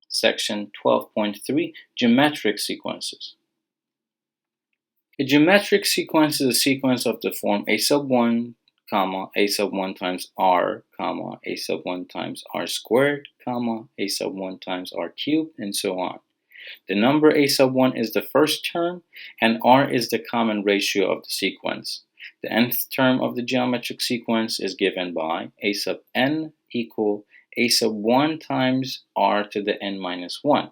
Section 12.3, Geometric Sequences. A geometric sequence is a sequence of the form a sub 1, comma, a sub 1 times r, comma, a sub 1 times r squared, comma, a sub 1 times r cubed, and so on. The number a sub 1 is the first term, and r is the common ratio of the sequence. The nth term of the geometric sequence is given by a sub n equal a sub 1 times r to the n minus 1.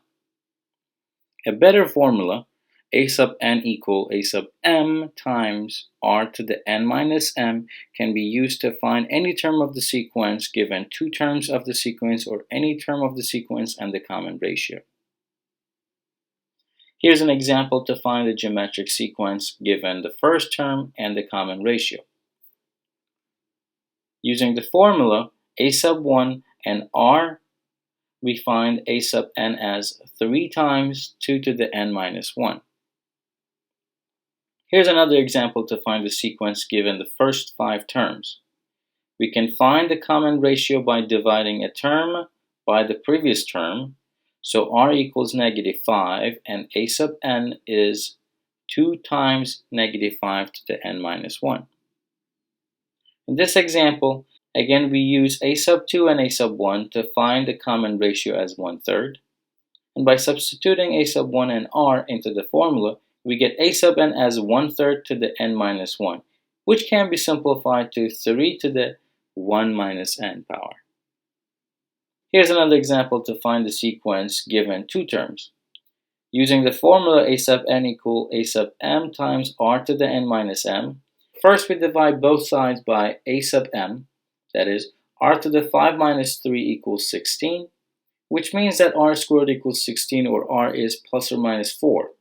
A better formula, a sub n equal a sub m times r to the n minus m, can be used to find any term of the sequence given two terms of the sequence or any term of the sequence and the common ratio. Here's an example to find the geometric sequence given the first term and the common ratio. Using the formula a sub 1 and r, we find a sub n as 3 times 2 to the n minus 1. Here's another example to find the sequence given the first 5 terms. We can find the common ratio by dividing a term by the previous term, so r equals -5 and a sub n is 2 times -5 to the n minus 1. In this example, again we use a sub 2 and a sub 1 to find the common ratio as 1/3, and by substituting a sub 1 and r into the formula, we get a sub n as 1/3 to the n minus 1, which can be simplified to 3 to the 1 minus n power. Here's another example to find the sequence given two terms. Using the formula a sub n equal a sub m times r to the n minus m, first we divide both sides by a sub m, that is, r to the 5 minus 3 equals 16, which means that r squared equals 16, or r is plus or minus 4.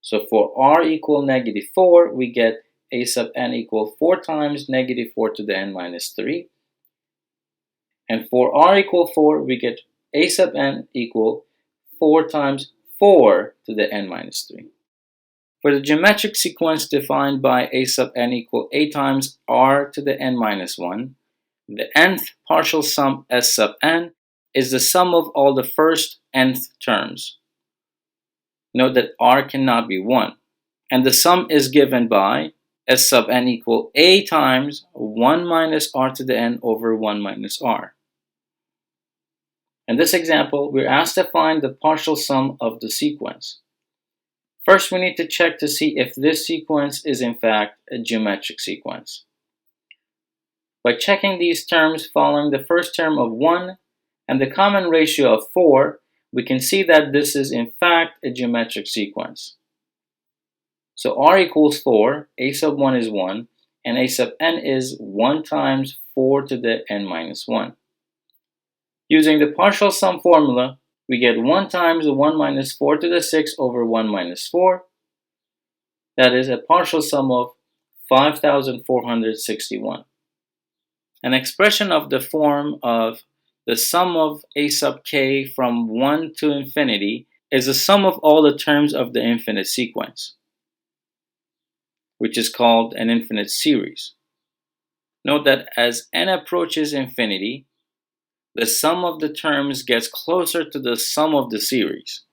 So for r equal -4, we get a sub n equal 4 times -4 to the n minus 3. And for r equal 4, we get a sub n equal 4 times 4 to the n minus 3. For the geometric sequence defined by a sub n equal a times r to the n minus 1, the nth partial sum s sub n is the sum of all the first nth terms. Note that r cannot be 1, and the sum is given by s sub n equal a times 1 minus r to the n over 1 minus r. In this example, we're asked to find the partial sum of the sequence. First, we need to check to see if this sequence is in fact a geometric sequence. By checking these terms following the first term of 1 and the common ratio of 4, we can see that this is in fact a geometric sequence. So r equals 4, a sub 1 is 1, and a sub n is 1 times 4 to the n minus 1. Using the partial sum formula, we get 1 times 1 minus 4 to the 6 over 1 minus 4. That is a partial sum of 5,461. An expression of the form of the sum of a sub k from 1 to infinity is the sum of all the terms of the infinite sequence, which is called an infinite series. Note that as n approaches infinity, the sum of the terms gets closer to the sum of the series.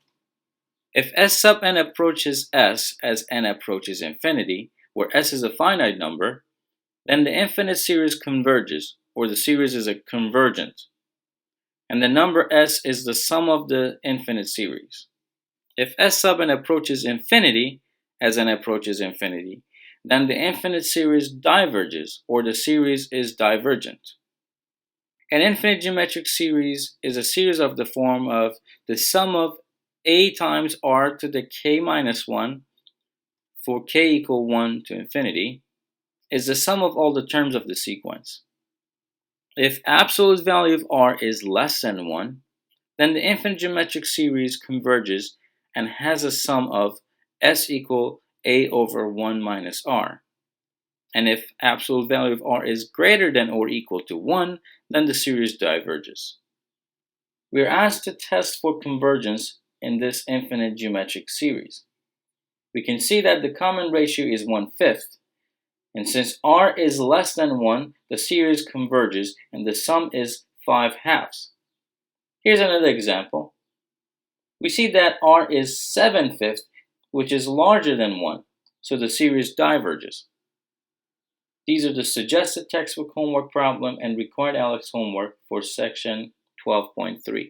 If s sub n approaches s as n approaches infinity, where s is a finite number, then the infinite series converges, or the series is a convergent, and the number s is the sum of the infinite series. If s sub n approaches infinity as n approaches infinity, then the infinite series diverges, or the series is divergent. An infinite geometric series is a series of the form of the sum of a times r to the k minus 1 for k equal 1 to infinity is the sum of all the terms of the sequence. If absolute value of r is less than 1, then the infinite geometric series converges and has a sum of s equal a over 1 minus r. And if absolute value of r is greater than or equal to 1, then the series diverges. We are asked to test for convergence in this infinite geometric series. We can see that the common ratio is 1/5, And since r is less than 1, the series converges and the sum is 5/2. Here's another example. We see that r is 7/5, which is larger than 1, so the series diverges. These are the suggested textbook homework problem and required ALEKS homework for section 12.3.